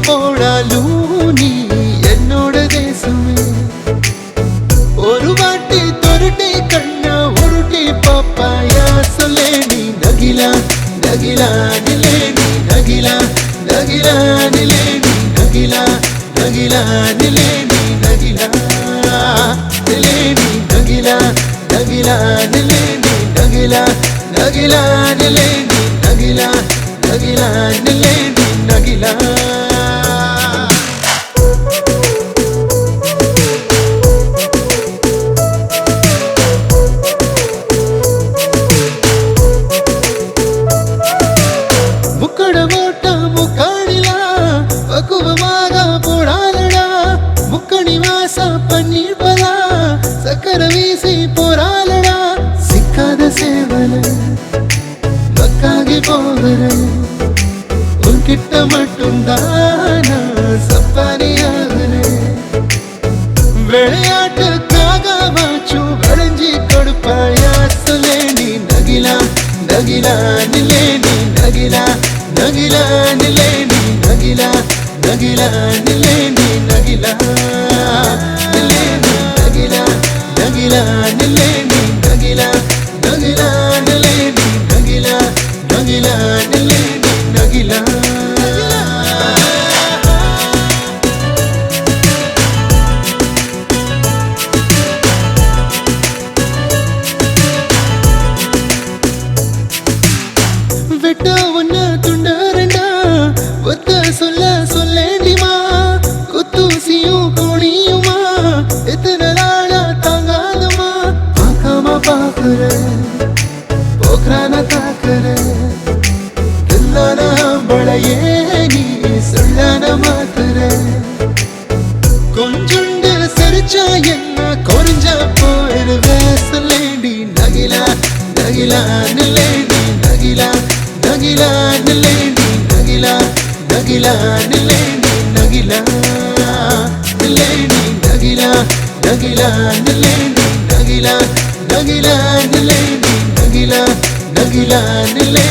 போனாலும் நீ என்னோட தேசமே ஒரு வாட்டி தொருட்டி கண்ணா உருட்டி பாப்பாயா சொல்லே நீ நகிலா நகிலா நிலே நீ நகிலா நகிலா நிலே நீ நகிலா நகிலா நிலே நீ நகிலா நிலே நீ நகிலா நகிலா நிலே நீ நகிலா நகிலா நிலே நீ நகிலா நகிலா நிலே நீ நகிலா ముక్కడ మోట ముక్కాడిలా పకువమాగా పోడాలడా ముక్కడి వాస పన్నీర్ పలా సక్కర వీసి పోరాలడా సిక్కాద సేవల மக்காகி போகிற உன்கிட்ட மட்டும்தானா சப்பானியாகிற விளையாட்டுக்காக வாச்சும் விளைஞ்சி கொடுப்பாயா சொல்லே நீ நகிலா நகிலா நிலே நீ நகிலா நகிலா நிலே நீ நகிலா நகிலா நிலே நீ நகிலா நிலே நீ நகிலா நகிலா நிலே நீ நகிலா நகிலா நிலே நீ நகிலா நகிலா நிலே நீ நகிலா வெட்ட ஒன்ன துண்ட ரெண்டா ஒத்த சொல்ல சொல்லேண்டிமா குத்தூசியும் கோணியுமா எத்தனை நாளா தாங்காதுமா பார்க்காம பாக்குற போக்குறான தாக்குற எல்லான பழையே நீ சொல்லான மாத்துற கொஞ்சுண்டு சிரிச்சா என்ன குறைஞ்ச போயிடுவே சொல்லேண்டி நகிலா நகிலா நிலே நீ நகிலா நகிலா நிலே நீ நகிலா நகிலா நிலே நீ நகிலா நிலே நீ நகிலா நகிலா நிலே நீ நகிலா நகிலா நிலே நீ நகிலா நகிலா நிலே